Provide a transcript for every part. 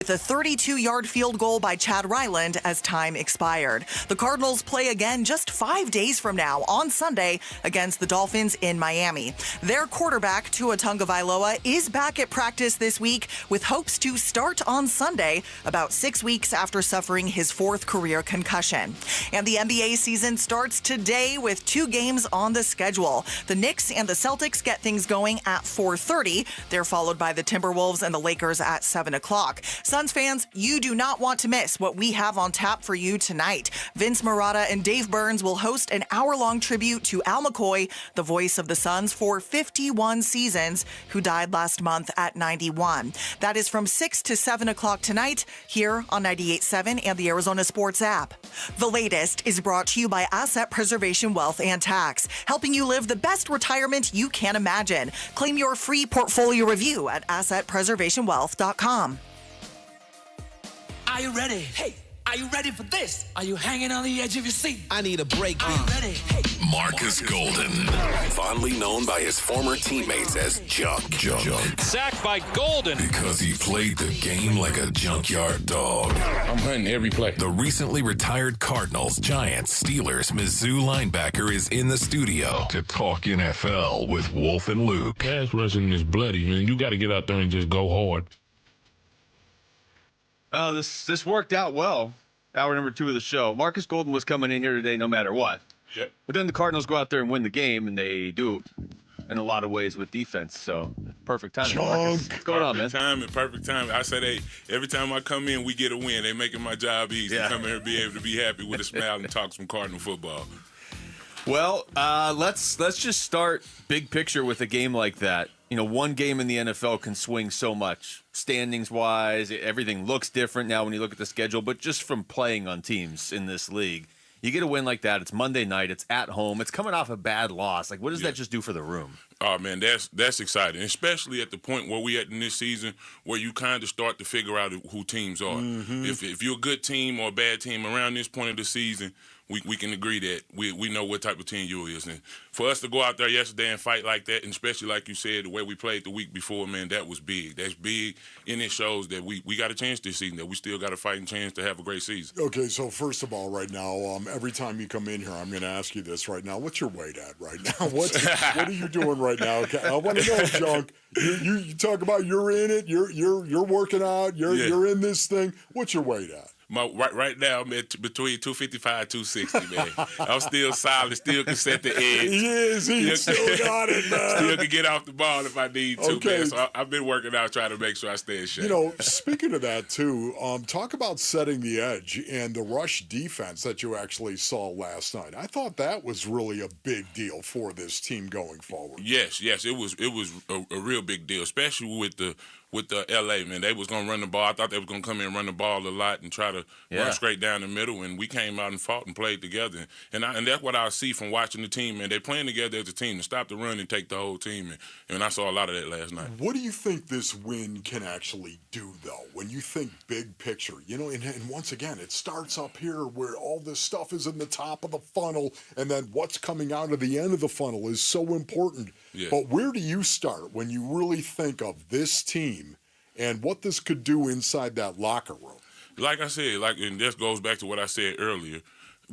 with a 32-yard field goal by Chad Ryland as time expired. The Cardinals play again just 5 days from now on Sunday against the Dolphins in Miami. Their quarterback, Tua Tagovailoa, is back at practice this week with hopes to start on Sunday, about 6 weeks after suffering his 4th career concussion. And the NBA season starts today with 2 games on the schedule. The Knicks and the Celtics get things going at 4:30. They're followed by the Timberwolves and the Lakers at 7 o'clock. Suns fans, you do not want to miss what we have on tap for you tonight. Vince Marotta and Dave Burns will host an hour-long tribute to Al McCoy, the voice of the Suns for 51 seasons, who died last month at 91. That is from 6 to 7 o'clock tonight here on 98.7 and the Arizona Sports app. The latest is brought to you by Asset Preservation Wealth and Tax, helping you live the best retirement you can imagine. Claim your free portfolio review at assetpreservationwealth.com. Are you ready? Hey, are you ready for this? Are you hanging on the edge of your seat? I need a break. Are you ready? Hey. Markus Golden, fondly known by his former teammates as Junk. Sacked by Golden. Because he played the game like a junkyard dog. I'm hunting every play. The recently retired Cardinals, Giants, Steelers, Mizzou linebacker is in the studio to talk NFL with Wolf and Luke. Pass rushing is bloody, man. You got to get out there and just go hard. This worked out well. Hour number 2 of the show. Markus Golden was coming in here today no matter what. Yeah. But then the Cardinals go out there and win the game, and they do in a lot of ways with defense. So perfect timing. Marcus. What's going on, man? Perfect timing. I said, every time I come in, we get a win. They making my job easy. Yeah. Come here and be able to be happy with a smile and talk some Cardinal football. Well, let's just start big picture with a game like that. You know, one game in the NFL can swing so much. Standings-wise, everything looks different now when you look at the schedule, but just from playing on teams in this league, you get a win like that. It's Monday night. It's at home. It's coming off a bad loss. Like, what does that just do for the room? Oh, man, that's exciting, especially at the point where we at in this season where you kind of start to figure out who teams are. Mm-hmm. If you're a good team or a bad team around this point of the season, we can agree that we know what type of team you is. And for us to go out there yesterday and fight like that, and especially like you said, the way we played the week before, man, that was big. That's big, and it shows that we got a chance this season, that we still got a fighting chance to have a great season. Okay, so first of all, right now, every time you come in here, I'm going to ask you this right now. What's your weight at right now? What are you doing right now? Okay, I want to know, Junk. You talk about you're in it. You're working out. You're in this thing. What's your weight at? Right now, I'm at between 255 260, man. I'm still solid, still can set the edge. He still got it, man. Still can get off the ball if I need to, okay. Man. So I've been working out trying to make sure I stay in shape. You know, speaking of that, too, talk about setting the edge and the rush defense that you actually saw last night. I thought that was really a big deal for this team going forward. Yes, it was a real big deal, especially with the L.A., man. They was going to run the ball. I thought they was going to come in and run the ball a lot and try to run straight down the middle, and we came out and fought and played together. And that's what I see from watching the team, man. They playing together as a team to stop the run and take the whole team, and I saw a lot of that last night. What do you think this win can actually do, though, when you think big picture? You know, and once again, it starts up here where all this stuff is in the top of the funnel, and then what's coming out of the end of the funnel is so important. Yeah. But where do you start when you really think of this team and what this could do inside that locker room? Like I said, and this goes back to what I said earlier.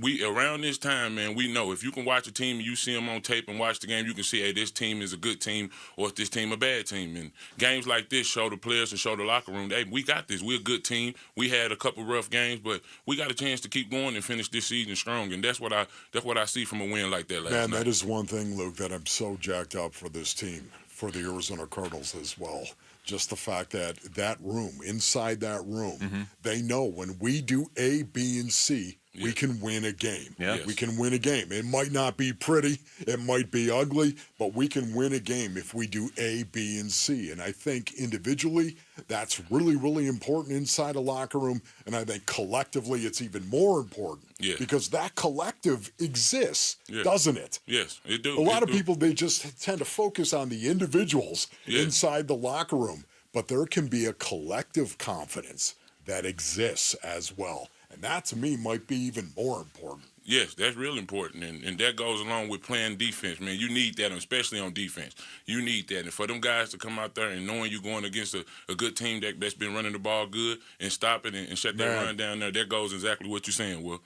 We around this time, man, we know if you can watch a team and you see them on tape and watch the game, you can see, hey, this team is a good team or is this team a bad team. And games like this show the players and show the locker room, hey, we got this. We're a good team. We had a couple rough games, but we got a chance to keep going and finish this season strong. And that's what I see from a win like that last night. Man, that is one thing, Luke, that I'm so jacked up for this team, for the Arizona Cardinals as well. Just the fact that room, inside that room, they know when we do A, B, and C, we can win a game. Yes. We can win a game. It might not be pretty. It might be ugly, but we can win a game if we do A, B, and C. And I think individually, that's really, really important inside a locker room. And I think collectively, it's even more important because that collective exists, doesn't it? Yes, it do. A lot of people, they just tend to focus on the individuals inside the locker room, but there can be a collective confidence that exists as well. And that, to me, might be even more important. Yes, that's real important, and that goes along with playing defense, man. You need that, especially on defense. You need that, and for them guys to come out there and knowing you're going against a good team that's been running the ball good and stop it and shut that run down there, that goes exactly what you're saying, Will.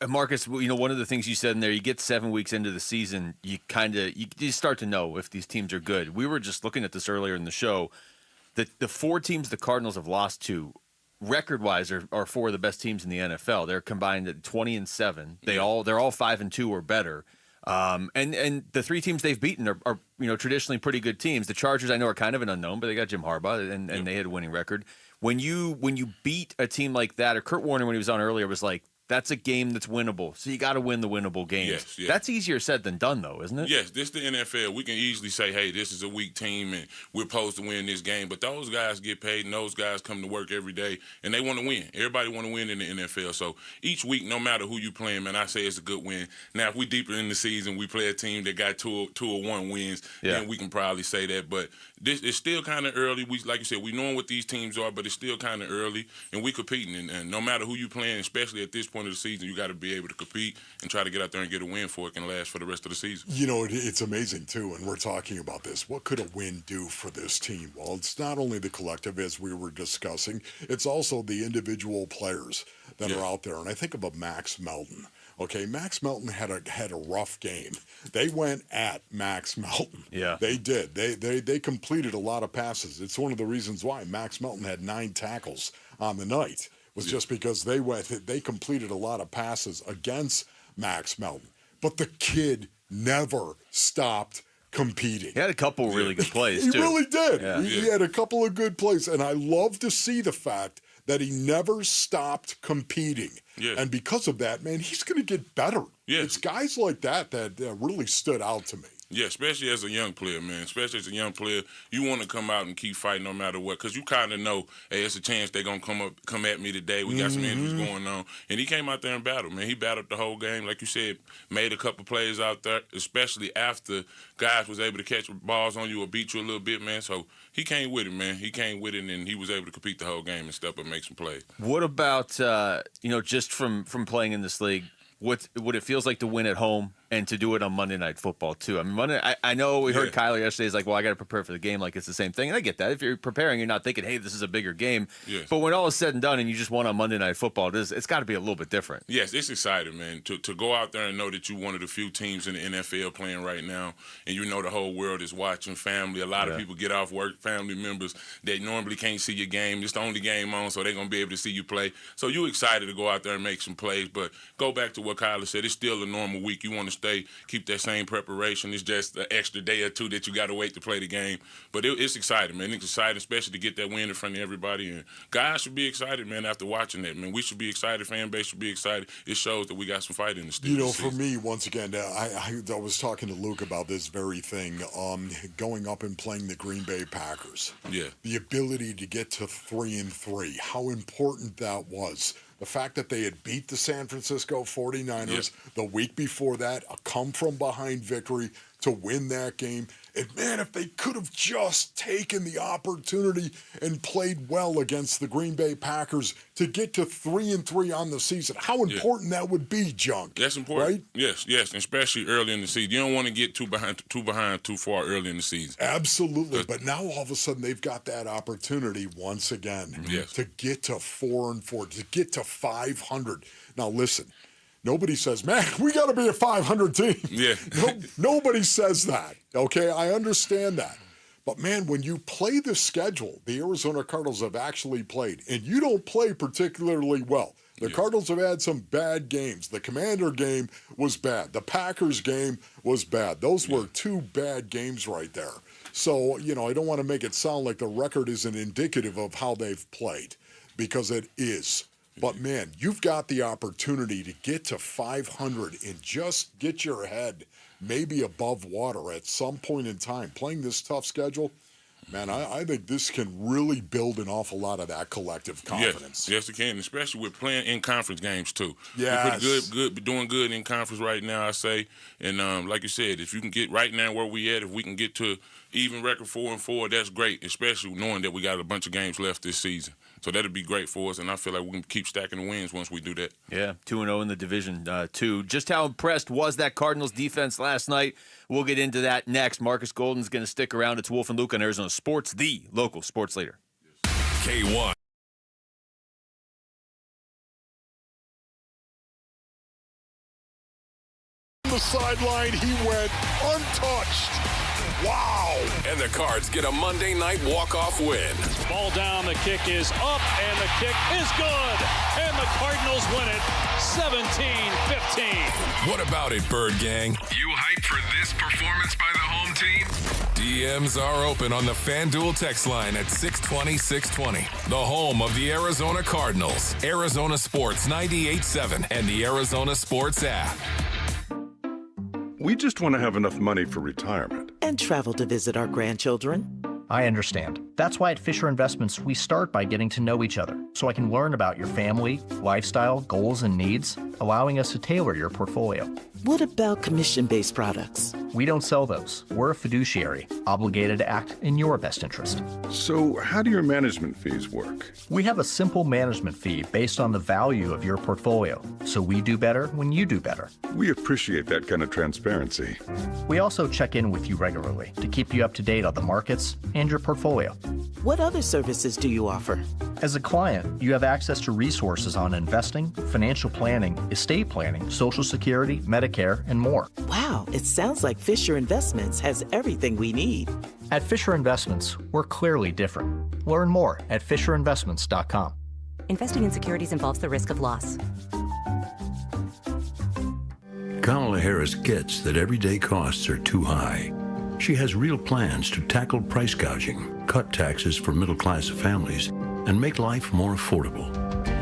Marcus, one of the things you said in there, you get 7 weeks into the season, you start to know if these teams are good. We were just looking at this earlier in the show. The 4 teams the Cardinals have lost to, record-wise, are 4 of the best teams in the NFL. They're combined at 20-7. They're all 5-2 or better. And the 3 teams they've beaten are traditionally pretty good teams. The Chargers, I know, are kind of an unknown, but they got Jim Harbaugh, and they had a winning record. When you beat a team like that, or Kurt Warner when he was on earlier was like, that's a game that's winnable. So you got to win the winnable games. Yes. That's easier said than done, though, isn't it? Yes, this is the NFL. We can easily say, hey, this is a weak team and we're supposed to win this game. But those guys get paid and those guys come to work every day and they want to win. Everybody want to win in the NFL. So each week, no matter who you playing, man, I say it's a good win. Now, if we deeper in the season, we play a team that got 2 or 1 wins, then we can probably say that. But this is still kind of early. Like you said, we knowing what these teams are, but it's still kind of early and we competing. And no matter who you playing, especially at this point of the season, you got to be able to compete and try to get out there and get a win for it can last for the rest of the season. It's amazing, too, and we're talking about this. What could a win do for this team? Well, it's not only the collective, as we were discussing, it's also the individual players that are out there. And I think about Max Melton. Okay, Max Melton had a rough game. They went at Max Melton. Yeah. They did. They completed a lot of passes. It's one of the reasons why Max Melton had 9 tackles on the night. Was just because they completed a lot of passes against Max Melton. But the kid never stopped competing. He had a couple really good plays, He too. really did. Yeah. He had a couple of good plays, and I love to see the fact that he never stopped competing. Yeah. And because of that, man, he's going to get better. Yeah. It's guys like that really stood out to me. Yeah, especially as a young player, man. Especially as a young player, you want to come out and keep fighting no matter what, because you kind of know, hey, it's a chance they're going to come at me today. We got some injuries going on. And he came out there and battled, man. He battled the whole game. Like you said, made a couple plays out there, especially after guys was able to catch balls on you or beat you a little bit, man. So he came with it, man. He came with it, and he was able to compete the whole game and step up and make some plays. What about, just from playing in this league, what it feels like to win at home and to do it on Monday Night Football, too? I mean, I know we heard Kyler yesterday. He's like, well, I got to prepare for the game like it's the same thing. And I get that. If you're preparing, you're not thinking, hey, this is a bigger game. Yes. But when all is said and done and you just won on Monday Night Football, it's got to be a little bit different. Yes, it's exciting, man, to go out there and know that you're one of the few teams in the NFL playing right now, and you know the whole world is watching, family. A lot of people get off work, family members that normally can't see your game. It's the only game on, so they're going to be able to see you play. So you're excited to go out there and make some plays. But go back to what Kyler said. It's still a normal week. You want to keep that same preparation. It's just an extra day or two that you got to wait to play the game. But it's exciting, man. It's exciting, especially to get that win in front of everybody. And guys should be excited, man, after watching that, man. We should be excited. Fan base should be excited. It shows that we got some fight in the still. For me, once again, I was talking to Luke about this very thing, going up and playing the Green Bay Packers. Yeah. The ability to get to 3-3, how important that was. The fact that they had beat the San Francisco 49ers the week before that, a come-from-behind victory to win that game. And, man, if they could have just taken the opportunity and played well against the Green Bay Packers to get to 3-3 on the season, how important that would be, Junk. That's important. Right? Yes, especially early in the season. You don't want to get too behind too far early in the season. Absolutely. But now all of a sudden they've got that opportunity once again to get to 4-4, to get to 500. Now, listen. Nobody says, man, we got to be a 500 team. Yeah. Nobody says that, okay? I understand that. But, man, when you play the schedule the Arizona Cardinals have actually played, and you don't play particularly well. The Cardinals have had some bad games. The Commander game was bad. The Packers game was bad. Those were 2 bad games right there. So, I don't want to make it sound like the record isn't indicative of how they've played, because it is. But, man, you've got the opportunity to get to 500 and just get your head maybe above water at some point in time. Playing this tough schedule, man, I think this can really build an awful lot of that collective confidence. Yes, it can, especially with playing in conference games, too. Yes. We're doing good in conference right now, I say. And like you said, if you can get right now where we at, if we can get to even record 4-4, that's great, especially knowing that we got a bunch of games left this season. So that'd be great for us, and I feel like we can keep stacking the wins once we do that. Yeah, 2-0 in the division, too. Just how impressed was that Cardinals defense last night? We'll get into that next. Markus Golden's going to stick around. It's Wolf and Luke on Arizona Sports, the local sports leader. K1. The sideline, he went untouched. Wow. And the Cards get a Monday night walk-off win. Ball down, the kick is up, and the kick is good. And the Cardinals win it 17-15. What about it, Bird Gang? You hyped for this performance by the home team? DMs are open on the FanDuel text line at 620-620. The home of the Arizona Cardinals. Arizona Sports 98.7 and the Arizona Sports app. We just want to have enough money for retirement. And travel to visit our grandchildren. I understand. That's why at Fisher Investments, we start by getting to know each other, so I can learn about your family, lifestyle, goals, and needs, allowing us to tailor your portfolio. What about commission-based products? We don't sell those. We're a fiduciary, obligated to act in your best interest. So how do your management fees work? We have a simple management fee based on the value of your portfolio, so we do better when you do better. We appreciate that kind of transparency. We also check in with you regularly to keep you up to date on the markets and your portfolio. What other services do you offer? As a client, you have access to resources on investing, financial planning, estate planning, Social Security, Medicare, and more. Wow, it sounds like Fisher Investments has everything we need. At Fisher Investments, we're clearly different. Learn more at fisherinvestments.com. Investing in securities involves the risk of loss. Kamala Harris gets that everyday costs are too high. She has real plans to tackle price gouging, cut taxes for middle-class families, and make life more affordable.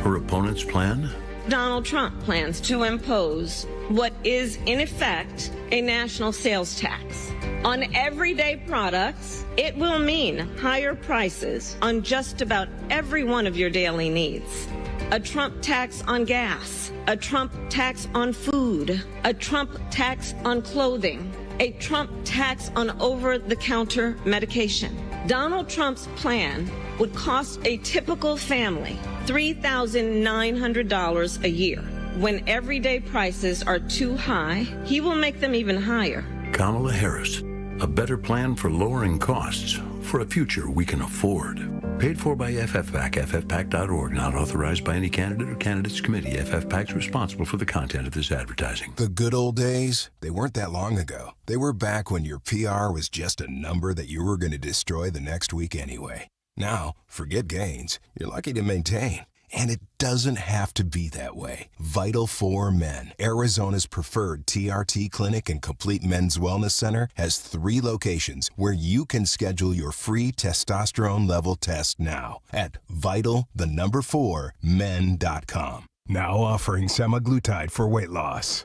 Her opponent's plan? Donald Trump plans to impose what is, in effect, a national sales tax. On everyday products, it will mean higher prices on just about every one of your daily needs. A Trump tax on gas, a Trump tax on food, a Trump tax on clothing, a Trump tax on over-the-counter medication. Donald Trump's plan would cost a typical family $3,900 a year. When everyday prices are too high, he will make them even higher. Kamala Harris, a better plan for lowering costs for a future we can afford. Paid for by FFPAC, ffpac.org, not authorized by any candidate or candidates committee. FFPAC's responsible for the content of this advertising. The good old days, they weren't that long ago. They were back when your PR was just a number that you were going to destroy the next week anyway. Now, forget gains. You're lucky to maintain. And it doesn't have to be that way. Vital for Men, Arizona's preferred TRT clinic and complete men's wellness center, has 3 locations where you can schedule your free testosterone level test now at vital4men.com. Now offering semaglutide for weight loss.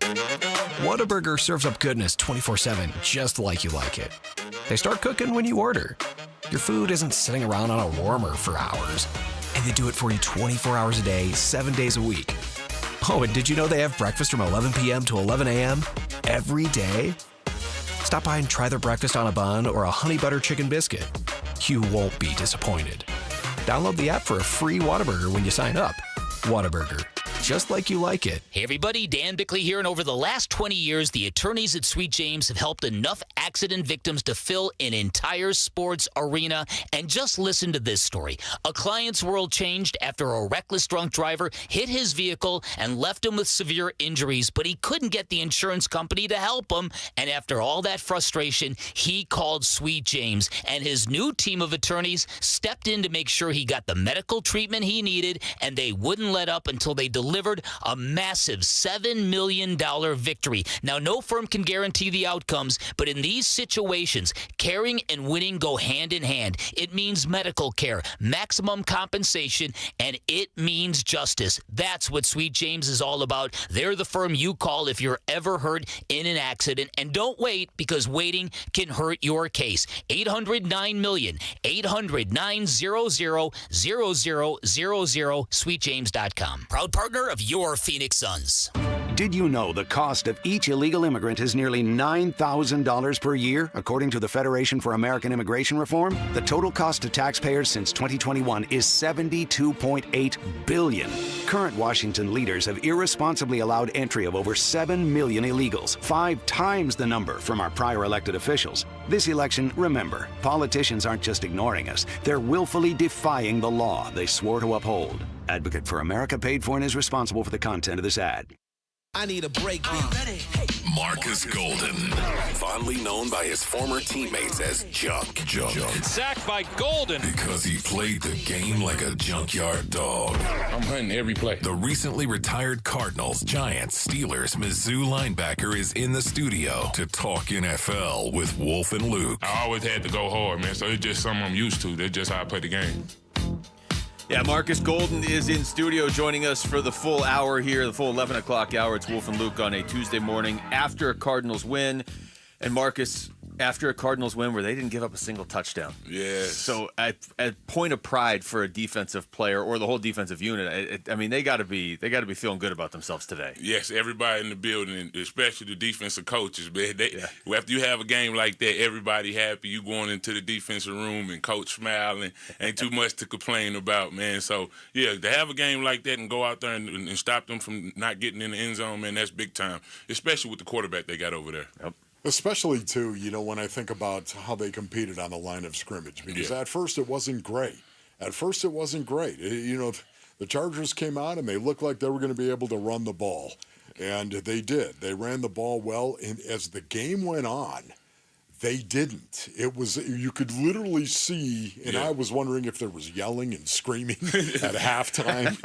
Whataburger serves up goodness 24/7, just like you like it. They start cooking when you order. Your food isn't sitting around on a warmer for hours. And they do it for you 24 hours a day, 7 days a week. Oh, and did you know they have breakfast from 11 p.m. to 11 a.m. every day? Stop by and try their breakfast on a bun or a honey butter chicken biscuit. You won't be disappointed. Download the app for a free Whataburger when you sign up. Whataburger, just like you like it. Hey everybody, Dan Bickley here, and over the last 20 years, the attorneys at Sweet James have helped enough accident victims to fill an entire sports arena. And just listen to this story. A client's world changed after a reckless drunk driver hit his vehicle and left him with severe injuries, but he couldn't get the insurance company to help him. And after all that frustration, he called Sweet James, and his new team of attorneys stepped in to make sure he got the medical treatment he needed, and they wouldn't let up until they delivered a massive $7 million victory. Now, no firm can guarantee the outcomes, but in these situations, caring and winning go hand in hand. It means medical care, maximum compensation, and it means justice. That's what Sweet James is all about. They're the firm you call if you're ever hurt in an accident. And don't wait, because waiting can hurt your case. 800-9-million, 800-900-0000, sweetjames.com. Proud partner of your Phoenix Suns. Did you know the cost of each illegal immigrant is nearly $9,000 per year, according to the Federation for American Immigration Reform? The total cost to taxpayers since 2021 is $72.8 billion. Current Washington leaders have irresponsibly allowed entry of over 7 million illegals, 5 times the number from our prior elected officials. This election, remember, politicians aren't just ignoring us, they're willfully defying the law they swore to uphold. Advocate for America paid for and is responsible for the content of this ad. I need a break. Markus Golden, fondly known by his former teammates as Junk. Sacked by Golden. Because he played the game like a junkyard dog. I'm hunting every play. The recently retired Cardinals, Giants, Steelers, Mizzou linebacker is in the studio to talk NFL with Wolf and Luke. I always had to go hard, man, so it's just something I'm used to. That's just how I play the game. Yeah, Markus Golden is in studio joining us for the full hour here, the full 11 o'clock hour. It's Wolf and Luke on a Tuesday morning after a Cardinals win. And Markus, after a Cardinals win where they didn't give up a single touchdown. Yes. So at point of pride for a defensive player or the whole defensive unit, I mean, they got to be feeling good about themselves today. Yes, everybody in the building, especially the defensive coaches, man. After you have a game like that, everybody happy. You going into the defensive room and coach smiling, ain't too much to complain about, man. So, yeah, to have a game like that and go out there and stop them from not getting in the end zone, man, that's big time, especially with the quarterback they got over there. Yep. Especially, too, when I think about how they competed on the line of scrimmage. Because at first it wasn't great. The Chargers came out and they looked like they were going to be able to run the ball. And they did. They ran the ball well. And as the game went on, they didn't. It was, you could literally see, and I was wondering if there was yelling and screaming at halftime.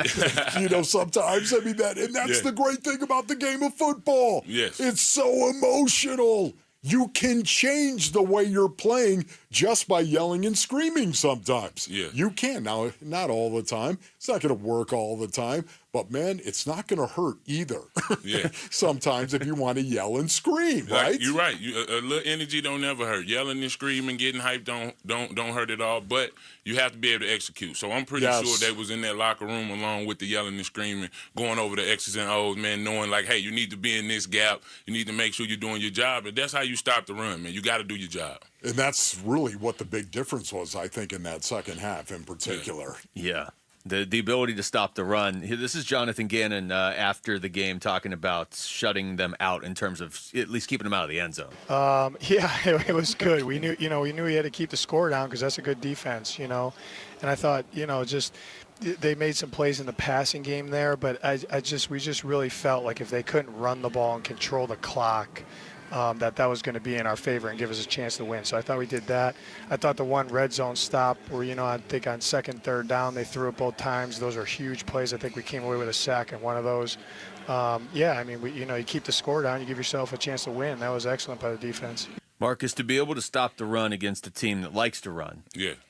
Sometimes, that's the great thing about the game of football. Yes. It's so emotional. You can change the way you're playing just by yelling and screaming sometimes. Yeah. You can. Now, not all the time. It's not going to work all the time. But, man, it's not going to hurt either. Yeah. Sometimes if you want to yell and scream, right? You're right. A little energy don't never hurt. Yelling and screaming, getting hyped don't hurt at all. But you have to be able to execute. So I'm pretty sure they was in that locker room along with the yelling and screaming, going over the X's and O's, man, knowing like, hey, you need to be in this gap. You need to make sure you're doing your job. And that's how you stop the run, man. You got to do your job. And that's really what the big difference was, I think, in that second half in particular. Yeah. The ability to stop the run. This is Jonathan Gannon after the game talking about shutting them out in terms of at least keeping them out of the end zone. It was good. We knew we had to keep the score down because that's a good defense, And I thought, they made some plays in the passing game there, but we just really felt like if they couldn't run the ball and control the clock, that was going to be in our favor and give us a chance to win. So I thought we did that. I thought the one red zone stop where, I think on second, third down, they threw it both times. Those are huge plays. I think we came away with a sack in one of those. You keep the score down, you give yourself a chance to win. That was excellent by the defense. Markus, to be able to stop the run against a team that likes to run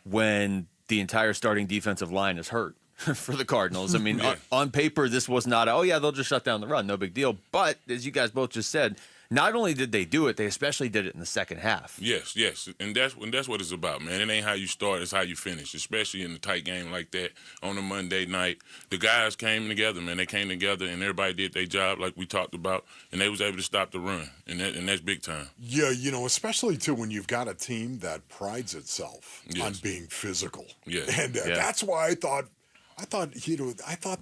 when the entire starting defensive line is hurt for the Cardinals. I mean, on paper, this was not, they'll just shut down the run. No big deal. But as you guys both just said, not only did they do it, they especially did it in the second half. Yes, and that's what it's about, man. It ain't how you start, it's how you finish, especially in a tight game like that on a Monday night. The guys came together, man. They came together, and everybody did their job like we talked about, and they was able to stop the run, and that's big time. Yeah, especially, too, when you've got a team that prides itself on being physical. Yeah. And that's why I thought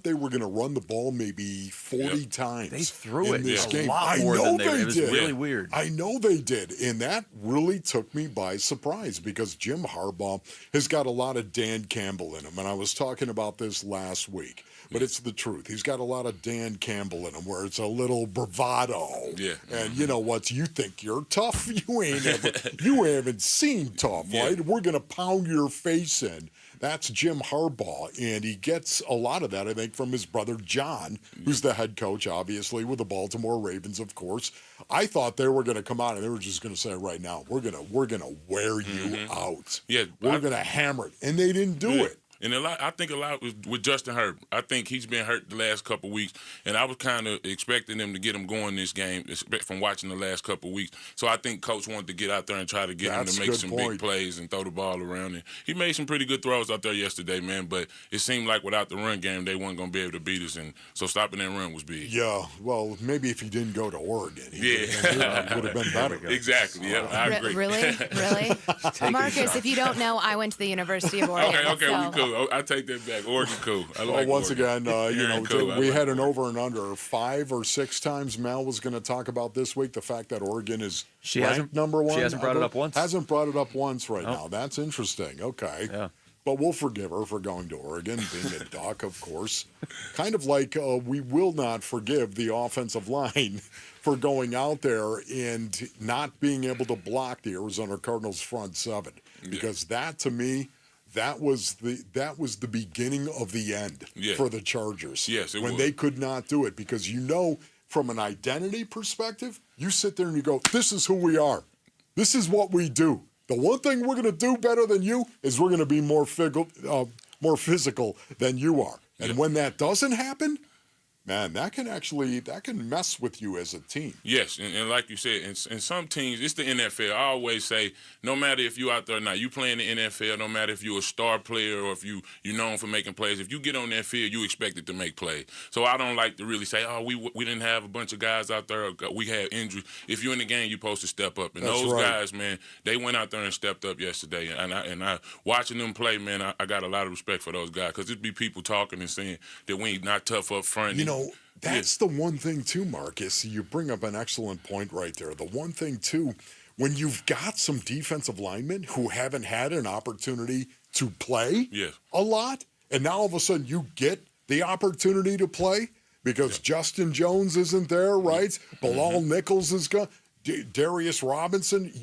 they were going to run the ball maybe 40 times. They threw it this game. a lot more than they did. It was really weird. I know they did, and that really took me by surprise because Jim Harbaugh has got a lot of Dan Campbell in him, and I was talking about this last week. But it's the truth. He's got a lot of Dan Campbell in him where it's a little bravado. Yeah. And you know what? You think you're tough? You haven't seen tough, right? We're going to pound your face in. That's Jim Harbaugh, and he gets a lot of that, I think, from his brother John, who's the head coach, obviously, with the Baltimore Ravens, of course. I thought they were going to come out and they were just going to say right now, we're gonna wear you out. Yeah, we're going to hammer it, and they didn't do it. And I think a lot with Justin Herbert. I think he's been hurt the last couple of weeks, and I was kind of expecting them to get him going this game from watching the last couple of weeks. So I think Coach wanted to get out there and try to get him to make some big plays and throw the ball around. And he made some pretty good throws out there yesterday, man, but it seemed like without the run game, they weren't going to be able to beat us, and so stopping that run was big. Yeah, well, maybe if he didn't go to Oregon, he would have been better. Exactly, yeah, I agree. Really? Marcus, if you don't know, I went to the University of Oregon. Okay, we cool. I take that back. Oregon cool. I like once Oregon. again, we had an over and under 5 or 6 times. Mel was going to talk about this week the fact that Oregon is ranked number 1. She hasn't brought it up once. Hasn't brought it up once now. That's interesting. Okay. Yeah. But we'll forgive her for going to Oregon, being a Duck, of course. Kind of like we will not forgive the offensive line for going out there and not being able to block the Arizona Cardinals front 7. Because that, to me, that was the beginning of the end for the Chargers. Yes, when they could not do it. Because from an identity perspective, you sit there and you go, this is who we are. This is what we do. The one thing we're going to do better than you is we're going to be more physical than you are. And when that doesn't happen, man, that can mess with you as a team. Yes, and like you said, in some teams, it's the NFL. I always say, no matter if you out there or not, you playing the NFL, no matter if you're a star player or if you're known for making plays, if you get on that field, you expected to make plays. So I don't like to really say, oh, we didn't have a bunch of guys out there, or we had injuries. If you're in the game, you're supposed to step up. And those guys, man, they went out there and stepped up yesterday. And I watching them play, man, I got a lot of respect for those guys, because there'd be people talking and saying that we ain't not tough up front. That's the one thing, too, Marcus. You bring up an excellent point right there. The one thing, too, when you've got some defensive linemen who haven't had an opportunity to play a lot, and now all of a sudden you get the opportunity to play because Justin Jones isn't there, right? Bilal Nichols is gone. Darius Robinson.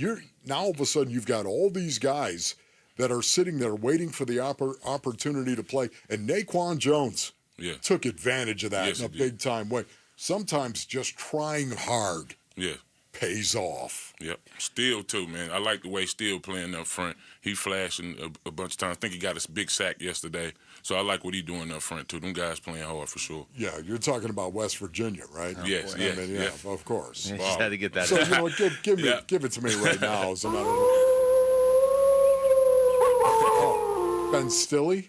Now all of a sudden you've got all these guys that are sitting there waiting for the opportunity to play. And Naquan Jones took advantage of that in a big-time way. Sometimes just trying hard pays off. Yep. Steele, too, man. I like the way Steele playing up front. He flashing a bunch of times. I think he got a big sack yesterday. So I like what he's doing up front, too. Them guys playing hard for sure. Yeah, you're talking about West Virginia, right? Yes, of course. You just had to get that so, in. Give it to me right now. As a matter of Ben Stille?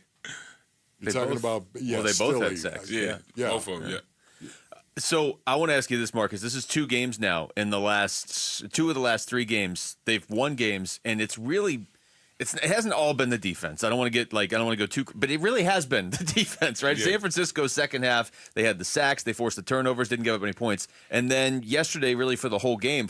You're talking about they both had sacks. Yeah, both of them. Yeah. So I want to ask you this, Marcus. This is 2 games now. In the last 2 of the last 3 games, they've won games, and it hasn't all been the defense. I don't want to go too, but it really has been the defense, right? Yeah. San Francisco's second half, they had the sacks, they forced the turnovers, didn't give up any points, and then yesterday, really for the whole game,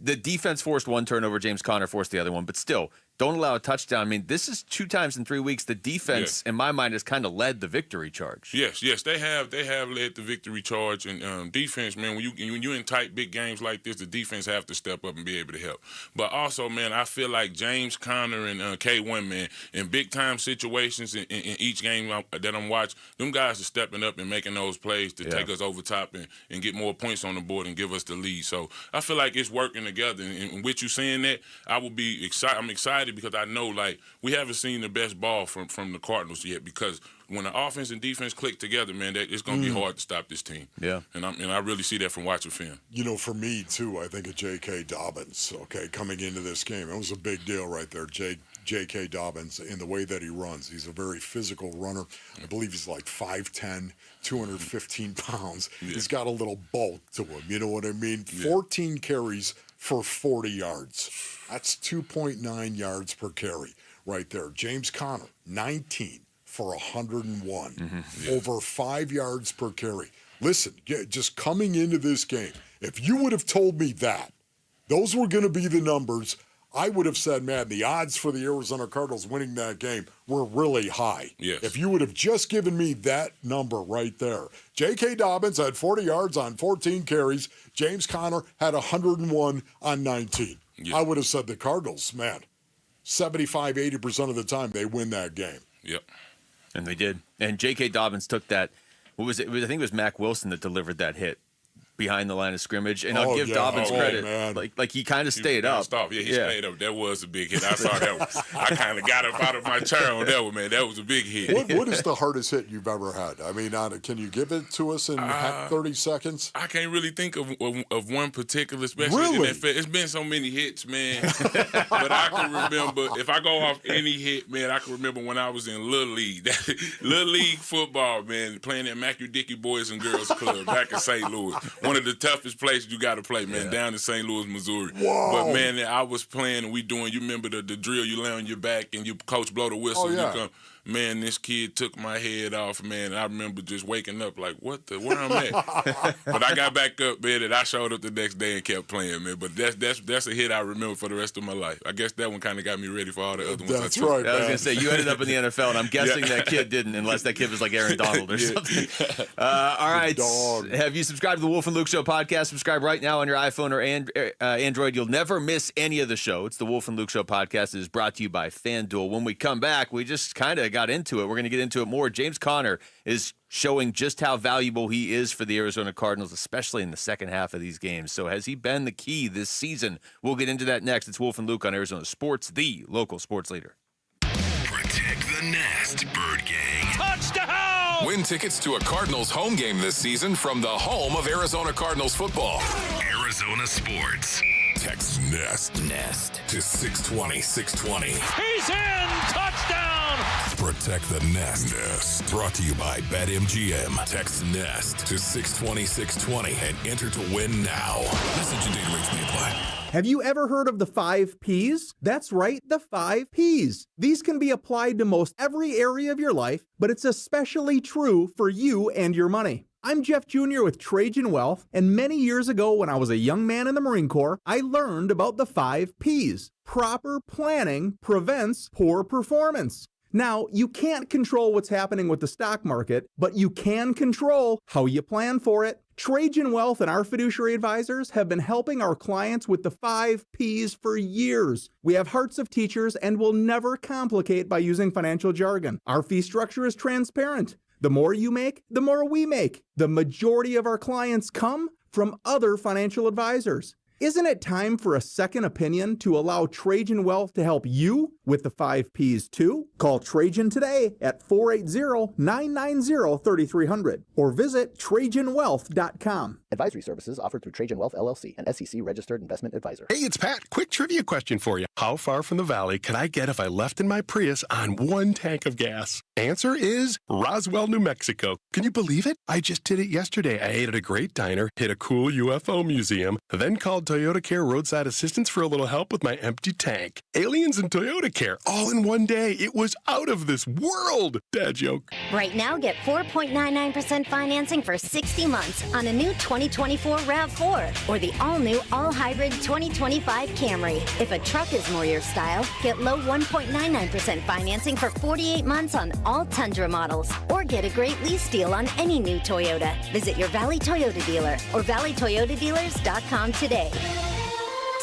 the defense forced 1 turnover. James Conner forced the other one, but still, don't allow a touchdown. I mean, this is 2 times in 3 weeks. The defense, in my mind, has kind of led the victory charge. Yes, they have led the victory charge. And defense, man, when you're in tight, big games like this, the defense have to step up and be able to help. But also, man, I feel like James Conner and K1, man, in big-time situations in each game that I'm watching, them guys are stepping up and making those plays to take us over top and get more points on the board and give us the lead. So I feel like it's working together. And with you saying that, I'm excited because I know, like, we haven't seen the best ball from the Cardinals yet, because when the offense and defense click together, man, it's going to be hard to stop this team. Yeah. And I really see that from watching film. For me, too, I think of J.K. Dobbins, coming into this game. It was a big deal right there, J.K. Dobbins, in the way that he runs. He's a very physical runner. I believe he's like 5'10", 215 pounds. Yeah. He's got a little bulk to him, you know what I mean? Yeah. 14 carries for 40 yards. That's 2.9 yards per carry right there. James Conner, 19 for 101. Over 5 yards per carry. Listen, just coming into this game, if you would have told me that, those were going to be the numbers, I would have said, man, the odds for the Arizona Cardinals winning that game were really high. Yes. If you would have just given me that number right there. J.K. Dobbins had 40 yards on 14 carries. James Conner had 101 on 19. Yep. I would have said the Cardinals, man, 75, 80% of the time they win that game. Yep. And they did. And J.K. Dobbins took that. What was it? I think it was Mac Wilson that delivered that hit behind the line of scrimmage, and I'll give Dobbins credit. Man. Like he kind of stayed up. Yeah, he stayed up. That was a big hit. I saw that one. I kind of got up out of my chair on that one, man. That was a big hit. What is the hardest hit you've ever had? I mean, can you give it to us in 30 seconds? I can't really think of one particular, especially in that it's been so many hits, man. But I can remember, if I go off any hit, man, I can remember when I was in Little League. Little League football, man, playing at Mac-U-Dickey Boys and Girls Club back in St. Louis. One of the toughest places you got to play, man, down in St. Louis, Missouri. Whoa. But, man, I was playing and you remember the drill, you lay on your back and you coach blow the whistle. Oh, yeah. You come, man, this kid took my head off, man. I remember just waking up like, where I'm at? But I got back up, man, and I showed up the next day and kept playing, man. But that's a hit I remember for the rest of my life. I guess that one kind of got me ready for all the other ones. That's right, I was going to say, you ended up in the NFL, and I'm guessing that kid didn't, unless that kid was like Aaron Donald or something. All right. Have you subscribed to the Wolf and Luke Show podcast? Subscribe right now on your iPhone or Android. You'll never miss any of the show. It's the Wolf and Luke Show podcast. It is brought to you by FanDuel. When we come back, we just kind of got into it. We're going to get into it more. James Conner is showing just how valuable he is for the Arizona Cardinals, especially in the second half of these games. So has he been the key this season? We'll get into that next. It's Wolf and Luke on Arizona Sports, the local sports leader. Protect the nest, Bird Gang. Touchdown! Win tickets to a Cardinals home game this season from the home of Arizona Cardinals football. Arizona Sports. Text NEST to 620-620. He's in! Touchdown! Protect the nest. Brought to you by BetMGM. Text NEST to 620-620 and enter to win now. Message and data rates may apply. Have you ever heard of the 5 Ps? That's right, the 5 Ps. These can be applied to most every area of your life, but it's especially true for you and your money. I'm Jeff Jr. with Trajan Wealth, and many years ago when I was a young man in the Marine Corps, I learned about the 5 Ps. Proper planning prevents poor performance. Now, you can't control what's happening with the stock market, but you can control how you plan for it. Trajan Wealth and our fiduciary advisors have been helping our clients with the 5 Ps for years. We have hearts of teachers and will never complicate by using financial jargon. Our fee structure is transparent. The more you make, the more we make. The majority of our clients come from other financial advisors. Isn't it time for a second opinion to allow Trajan Wealth to help you with the 5 Ps too? Call Trajan today at 480-990-3300 or visit TrajanWealth.com. Advisory services offered through Trajan Wealth, LLC, an SEC registered investment advisor. Hey, it's Pat. Quick trivia question for you. How far from the valley could I get if I left in my Prius on one tank of gas? Answer is Roswell, New Mexico. Can you believe it? I just did it yesterday. I ate at a great diner, hit a cool UFO museum, then called Toyota Care Roadside Assistance for a little help with my empty tank. Aliens and Toyota Care all in one day. It was out of this world. Dad joke. Right now, get 4.99% financing for 60 months on a new 2024 RAV4 or the all-new, all-hybrid 2025 Camry. If a truck is more your style, get low 1.99% financing for 48 months on all Tundra models or get a great lease deal on any new Toyota. Visit your Valley Toyota dealer or valleytoyotadealers.com today.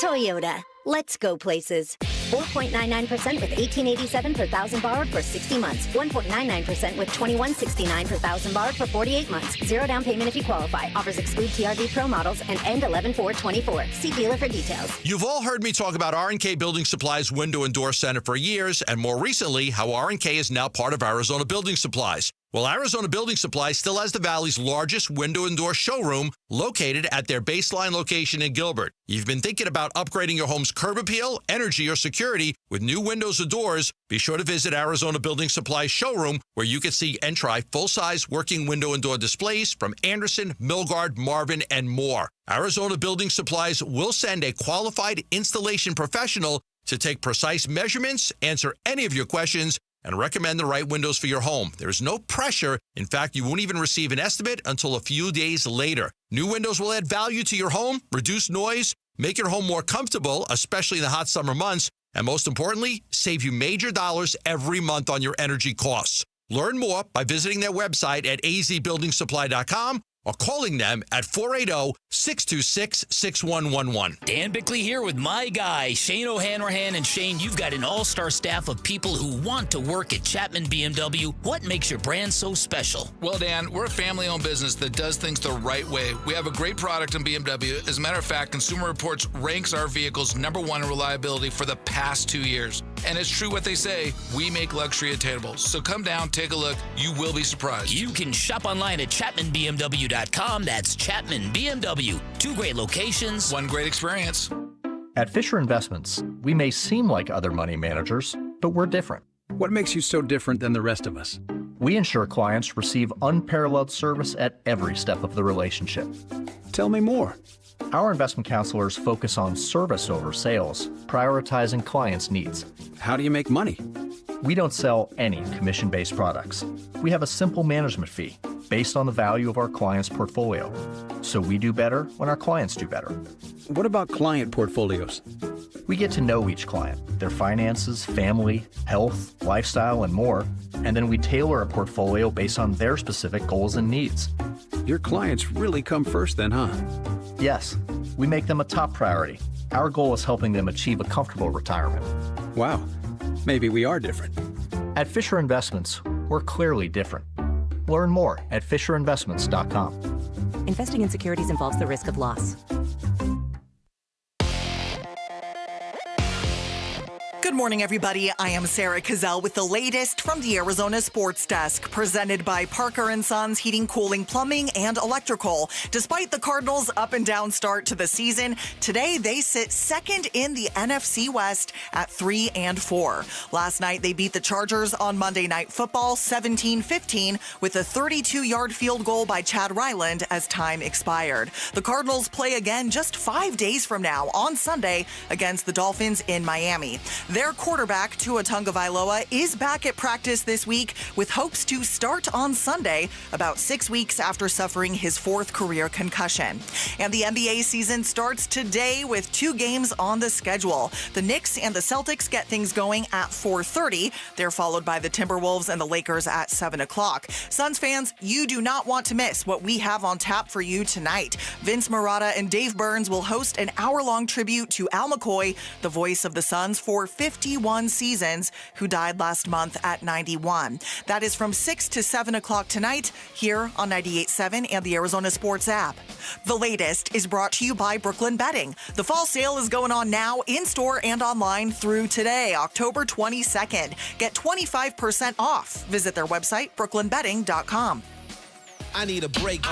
Toyota. Let's go places. 4.99% with $18.87 per thousand borrowed for 60 months. 1.99% with $21.69 per thousand borrowed for 48 months. Zero down payment if you qualify. Offers exclude TRD Pro models and end 11/4/24. See dealer for details. You've all heard me talk about R&K Building Supplies Window and Door Center for years, and more recently, how R&K is now part of Arizona Building Supplies. Well, Arizona Building Supplies still has the Valley's largest window and door showroom located at their baseline location in Gilbert. You've been thinking about upgrading your home's curb appeal, energy, or security with new windows or doors? Be sure to visit Arizona Building Supplies showroom, where you can see and try full-size working window and door displays from Anderson, Milgard, Marvin, and more. Arizona Building Supplies will send a qualified installation professional to take precise measurements, answer any of your questions, and recommend the right windows for your home. There's no pressure. In fact, you won't even receive an estimate until a few days later. New windows will add value to your home, reduce noise, make your home more comfortable, especially in the hot summer months, and most importantly, save you major dollars every month on your energy costs. Learn more by visiting their website at azbuildingsupply.com or calling them at 480-626-6111. Dan Bickley here with my guy, Shane O'Hanrahan. And Shane, you've got an all-star staff of people who want to work at Chapman BMW. What makes your brand so special? Well, Dan, we're a family-owned business that does things the right way. We have a great product in BMW. As a matter of fact, Consumer Reports ranks our vehicles #1 in reliability for the past 2 years. And it's true what they say, we make luxury attainable. So come down, take a look. You will be surprised. You can shop online at ChapmanBMW.com. That's Chapman BMW. 2 great locations. 1 great experience. At Fisher Investments, we may seem like other money managers, but we're different. What makes you so different than the rest of us? We ensure clients receive unparalleled service at every step of the relationship. Tell me more. Our investment counselors focus on service over sales, prioritizing clients' needs. How do you make money? We don't sell any commission-based products. We have a simple management fee based on the value of our client's portfolio. So we do better when our clients do better. What about client portfolios? We get to know each client, their finances, family, health, lifestyle, and more, and then we tailor a portfolio based on their specific goals and needs. Your clients really come first then, huh? Yes, we make them a top priority. Our goal is helping them achieve a comfortable retirement. Wow, maybe we are different. At Fisher Investments, we're clearly different. Learn more at FisherInvestments.com. Investing in securities involves the risk of loss. Good morning, everybody. I am Sarah Cazell with the latest from the Arizona Sports Desk, presented by Parker & Sons Heating, Cooling, Plumbing, and Electrical. Despite the Cardinals' up and down start to the season, today they sit second in the NFC West at 3-4. Last night, they beat the Chargers on Monday Night Football 17-15 with a 32-yard field goal by Chad Ryland as time expired. The Cardinals play again just 5 days from now on Sunday against the Dolphins in Miami. Their quarterback, Tua Tagovailoa, is back at practice this week with hopes to start on Sunday, about 6 weeks after suffering his 4th career concussion. And the NBA season starts today with 2 games on the schedule. The Knicks and the Celtics get things going at 4:30. They're followed by the Timberwolves and the Lakers at 7 o'clock. Suns fans, you do not want to miss what we have on tap for you tonight. Vince Marotta and Dave Burns will host an hour-long tribute to Al McCoy, the voice of the Suns for 51 seasons, who died last month at 91. That is from 6 to 7 o'clock tonight here on 98.7 and the Arizona Sports app. The latest is brought to you by Brooklyn Bedding. The fall sale is going on now in-store and online through today, October 22nd. Get 25% off. Visit their website, brooklynbedding.com. I need a break.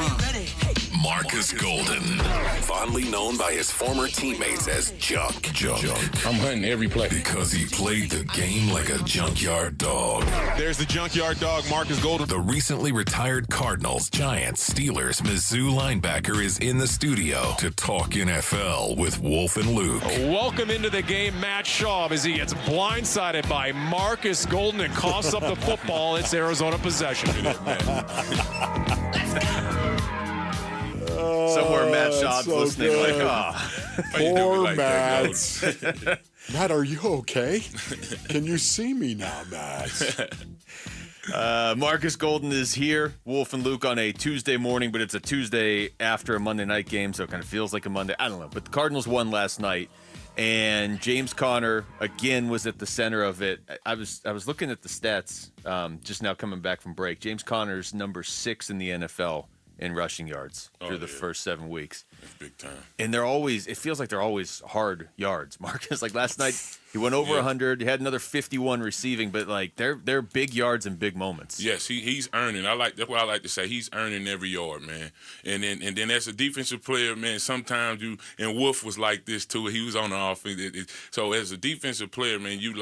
Markus Golden, fondly known by his former teammates as Junk. I'm hunting every play. Because he played the game like a junkyard dog. There's the junkyard dog, Markus Golden. The recently retired Cardinals, Giants, Steelers, Mizzou linebacker is in the studio to talk NFL with Wolf and Luke. Welcome into the game, Matt Schaub, as he gets blindsided by Markus Golden and coughs up the football. It's Arizona possession. Somewhere Matt Schaub's so listening good. like, Poor Matt. Matt, are you okay? Can you see me now, Matt? Markus Golden is here. Wolf and Luke on a Tuesday morning, but it's a Tuesday after a Monday night game, so it kind of feels like a Monday. I don't know. But the Cardinals won last night, and James Conner, again, was at the center of it. I was looking at the stats just now coming back from break. James Conner's number 6 in the NFL in rushing yards through the first 7 weeks. That's big time. And it feels like they're always hard yards, Marcus. Like last night, he went over 100. He had another 51 receiving, but like they're big yards and big moments. Yes, he's earning. That's what I like to say. He's earning every yard, man. And then as a defensive player, man, sometimes and Wolf was like this too. He was on the offense. So as a defensive player, man, you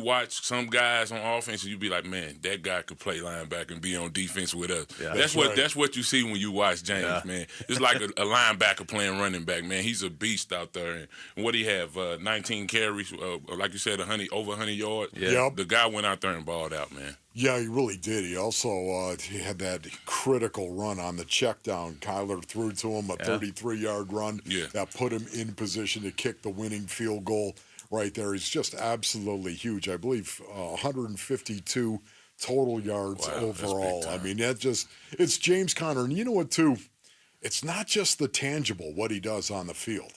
watch some guys on offense and you be like, man, that guy could play linebacker and be on defense with us. Yeah, that's what you see when you watch James, man. It's like a linebacker playing running back, man. He's a beast out there. And what he have? 19 carries, like you said, over 100 yards. Yeah. The guy went out there and balled out, man. Yeah, he really did. He also he had that critical run on the check down. Kyler threw to him a 33-yard run that put him in position to kick the winning field goal right there. He's just absolutely huge. I believe 152 total yards overall. I mean, it's James Conner. And you know what, too? it's not just the tangible, what he does on the field.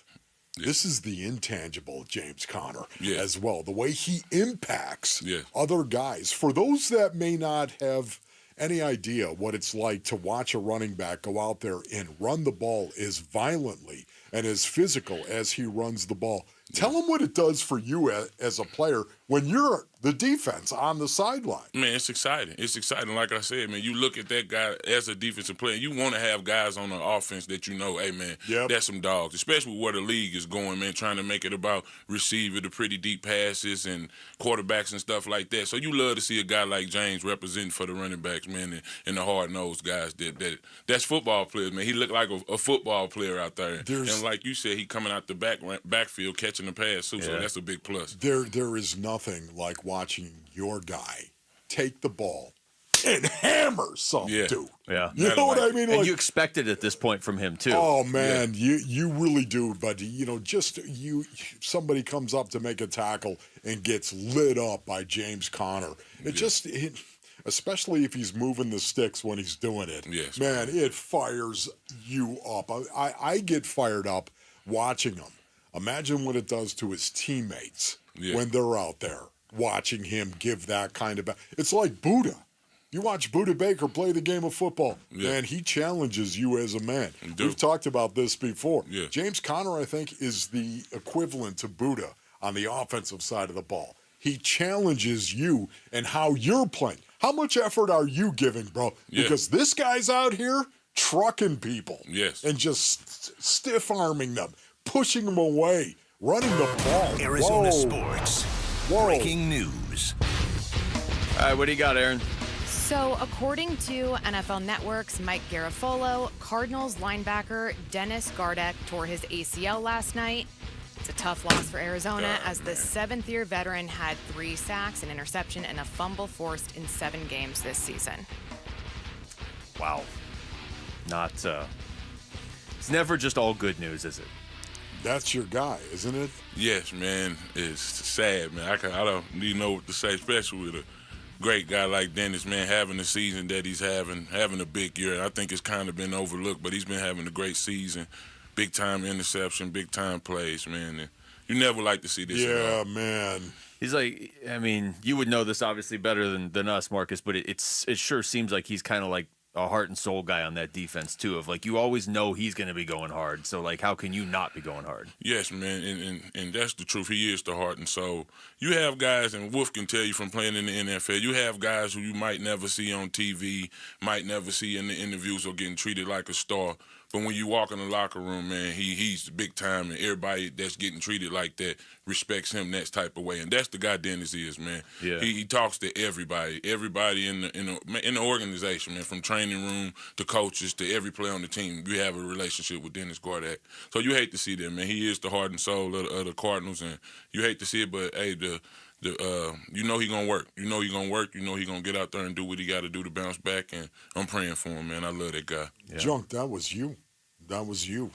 This is the intangible James Conner as well. The way he impacts other guys. For those that may not have any idea what it's like to watch a running back go out there and run the ball as violently and as physical as he runs the ball, tell him what it does for you as a player when you're the defense on the sideline. Man, it's exciting. It's exciting. Like I said, man, you look at that guy as a defensive player, you want to have guys on the offense that you know, hey, man, that's some dogs, especially where the league is going, man, trying to make it about receiver, the pretty deep passes and quarterbacks and stuff like that. So you love to see a guy like James representing for the running backs, man, and the hard-nosed guys. That's football players, man. He looked like a football player out there. And like you said, he coming out the backfield catching the pass, too, so that's a big plus. There is nothing like watching your guy take the ball and hammer some dude. Yeah. You know what I mean? And you expect it at this point from him, too. Oh, man, you really do. But, somebody comes up to make a tackle and gets lit up by James Conner. Especially if he's moving the sticks when he's doing it. Yes. Man, it fires you up. I get fired up watching him. Imagine what it does to his teammates when they're out there watching him give that kind of... It's like Buddha. You watch Buddha Baker play the game of football. Man, he challenges you as a man. We've talked about this before. James Conner, I think, is the equivalent to Buddha on the offensive side of the ball. He challenges you and how you're playing. How much effort are you giving, bro? Because this guy's out here trucking people. And just stiff-arming them, pushing them away, running the ball. Arizona Sports. Breaking news. All right, what do you got, Aaron? So, according to NFL Network's Mike Garafolo, Cardinals linebacker Dennis Gardack tore his ACL last night. It's a tough loss for Arizona as the seventh-year veteran had 3 sacks, an interception, and a fumble forced in 7 games this season. Wow. It's never just all good news, is it? That's your guy, isn't it? Yes, man. It's sad, man. I don't even know what to say, especially with a great guy like Dennis, man, having the season that he's having a big year. I think it's kind of been overlooked, but he's been having a great season. Big-time interception, big-time plays, man. And you never like to see this at all. Yeah, man. He's like, I mean, you would know this obviously better than us, Marcus, but it sure seems like he's kind of like a heart and soul guy on that defense, too, of like you always know he's going to be going hard. So, like, how can you not be going hard? Yes, man, and that's the truth. He is the heart and soul. You have guys, and Wolf can tell you from playing in the NFL, you have guys who you might never see on TV, might never see in the interviews or getting treated like a star. But when you walk in the locker room, man, he's big time, and everybody that's getting treated like that respects him that type of way. And that's the guy Dennis is, man. Yeah. He talks to everybody in the organization, man, from training room to coaches to every player on the team. You have a relationship with Dennis Gardack. So you hate to see that, man. He is the heart and soul of the Cardinals, and you hate to see it, but hey, you know he gonna work. You know he gonna work. You know he gonna get out there and do what he got to do to bounce back. And I'm praying for him, man. I love that guy. Yeah. Junk, that was you. That was you.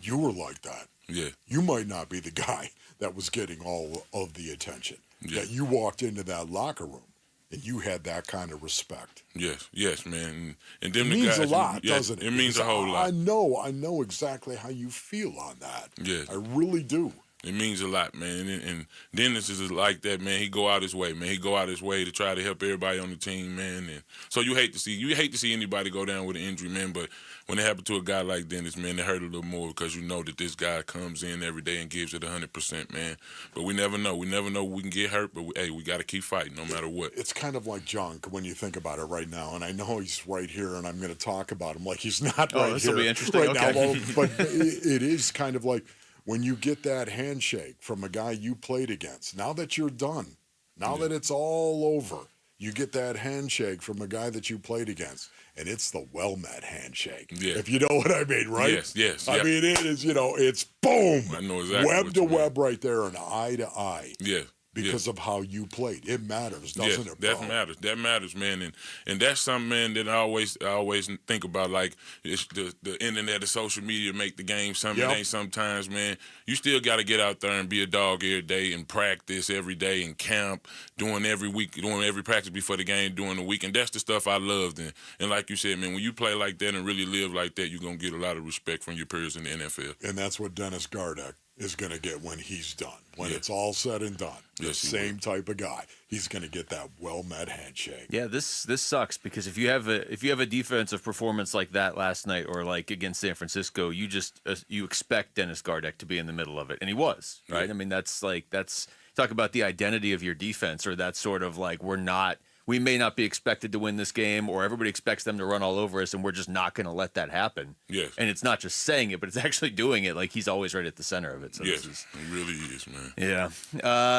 You were like that. Yeah. You might not be the guy that was getting all of the attention. Yeah. That you walked into that locker room and you had that kind of respect. Yes, man. And them it the means guys, a lot, doesn't it? It means a whole lot. I know exactly how you feel on that. Yes. I really do. It means a lot, man. And Dennis is like that, man. He go out his way, man. He go out his way to try to help everybody on the team, man. And so you hate to see anybody go down with an injury, man. But when it happened to a guy like Dennis, man, it hurt a little more because you know that this guy comes in every day and gives it 100%, man. But we never know. We never know we can get hurt. But we got to keep fighting no matter what. It's kind of like Junk when you think about it right now. And I know he's right here, and I'm going to talk about him like he's not right this here. will be interesting. Right Okay. now. Well, but it is kind of like when you get that handshake from a guy you played against, now that you're done, now that it's all over, you get that handshake from a guy that you played against, and it's the well-met handshake. Yeah. If you know what I mean, right? Yes. I mean, it is, it's boom. I know exactly web what to you mean. web right there and eye to eye. Yeah. because of how you played. It matters, doesn't it, bro? That matters. That matters, man. And that's something, man, that I always think about. Like, it's the internet, the social media make the game something. It ain't sometimes, man. You still got to get out there and be a dog every day and practice every day and camp, doing every practice before the game during the week. And that's the stuff I loved. And like you said, man, when you play like that and really live like that, you're going to get a lot of respect from your peers in the NFL. And that's what Dennis Gardack is going to get when he's done. When it's all said and done. The same type of guy. He's going to get that well-met handshake. Yeah, this sucks because if you have a defensive performance like that last night or like against San Francisco, you expect Dennis Gardack to be in the middle of it, and he was, right? I mean, that's talk about the identity of your defense, or that sort of like we may not be expected to win this game, or everybody expects them to run all over us, and we're just not going to let that happen. Yes. And it's not just saying it, but it's actually doing it. Like, he's always right at the center of it. So yes, it really is, man. Yeah.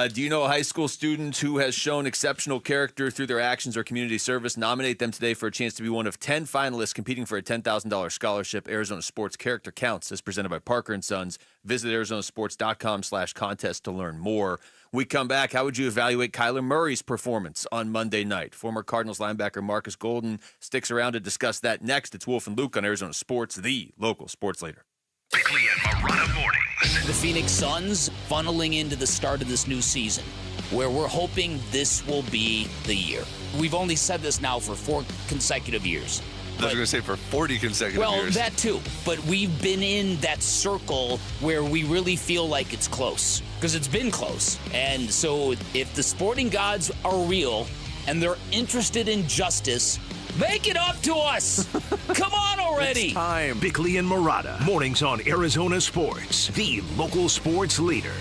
Do you know a high school student who has shown exceptional character through their actions or community service? Nominate them today for a chance to be one of 10 finalists competing for a $10,000 scholarship. Arizona Sports Character Counts is presented by Parker & Sons. Visit arizonasports.com/contest to learn more. We come back. How would you evaluate Kyler Murray's performance on Monday night? Former Cardinals linebacker Markus Golden sticks around to discuss that next. It's Wolf and Luke on Arizona Sports, the local sports leader. Bickley and Marotta mornings. The Phoenix Suns funneling into the start of this new season, where we're hoping this will be the year. We've only said this now for 4 consecutive years. I was going to say for 40 consecutive years. Well, that too. But we've been in that circle where we really feel like it's close, because it's been close. And so if the sporting gods are real and they're interested in justice, make it up to us. Come on already. It's time. Bickley and Marotta, mornings on Arizona Sports, the local sports leader.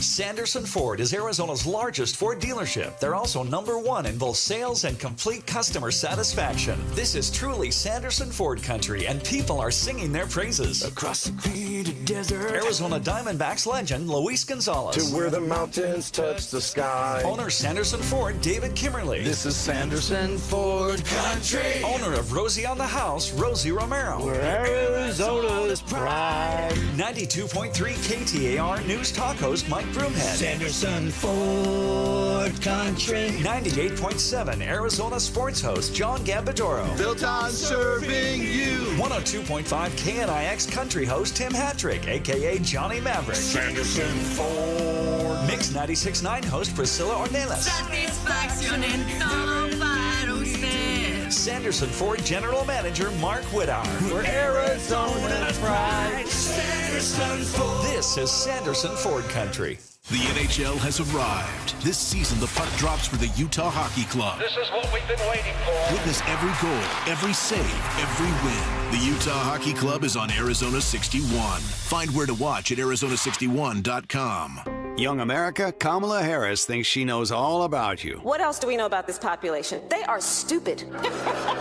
Sanderson Ford is Arizona's largest Ford dealership. They're also #1 in both sales and complete customer satisfaction. This is truly Sanderson Ford country, and people are singing their praises. Across the green desert. Arizona Diamondbacks legend Luis Gonzalez. To where the mountains touch the sky. Owner Sanderson Ford David Kimmerly. This is Sanderson Ford country. Owner of Rosie on the House, Rosie Romero. Where Arizona's pride. 92.3 KTAR News Talk host Mike Broomhead. Sanderson Ford country. 98.7 Arizona sports host John Gambadoro. Built on serving you. 102.5 KNIX country host Tim Hattrick, a.k.a. Johnny Maverick. Sanderson Ford. Mix 96.9 host Priscilla Ornelas. Satisfacción en todo para usted. Sanderson Ford General Manager Mark Whittower. We're Arizona's pride. Sanderson Ford. This is Sanderson Ford country. The NHL has arrived. This season, the puck drops for the Utah Hockey Club. This is what we've been waiting for. Witness every goal, every save, every win. The Utah Hockey Club is on Arizona 61. Find where to watch at Arizona61.com. Young America, Kamala Harris thinks she knows all about you. What else do we know about this population? They are stupid.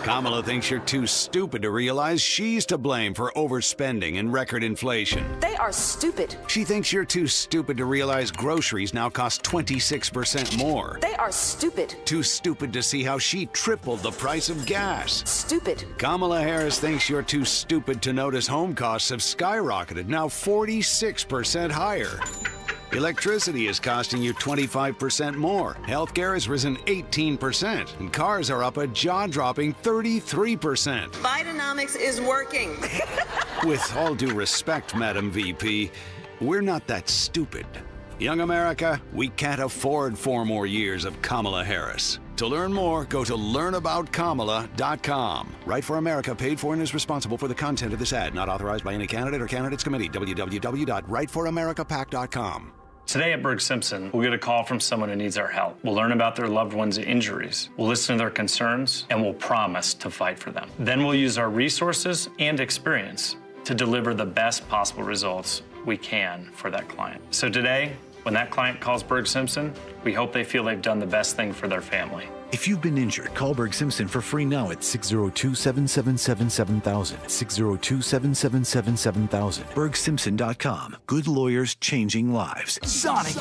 Kamala thinks you're too stupid to realize she's to blame for overspending and record inflation. They are stupid. She thinks you're too stupid to realize groceries now cost 26% more. They are stupid. Too stupid to see how she tripled the price of gas. Stupid. Kamala Harris thinks you're too stupid to notice home costs have skyrocketed, now 46% higher. Electricity is costing you 25% more. Healthcare has risen 18%, and cars are up a jaw-dropping 33%. Bidenomics is working. With all due respect, Madam VP, we're not that stupid. Young America, we can't afford 4 more years of Kamala Harris. To learn more, go to learnaboutkamala.com. Right for America, paid for and is responsible for the content of this ad. Not authorized by any candidate or candidates committee. www.rightforamericapac.com. Today at Berg Simpson, we'll get a call from someone who needs our help. We'll learn about their loved one's injuries. We'll listen to their concerns, and we'll promise to fight for them. Then we'll use our resources and experience to deliver the best possible results we can for that client. So today, when that client calls Berg Simpson, we hope they feel they've done the best thing for their family. If you've been injured, call Berg Simpson for free now at 602-777-7000. 602-777-7000. BergSimpson.com. Good lawyers changing lives. Sonic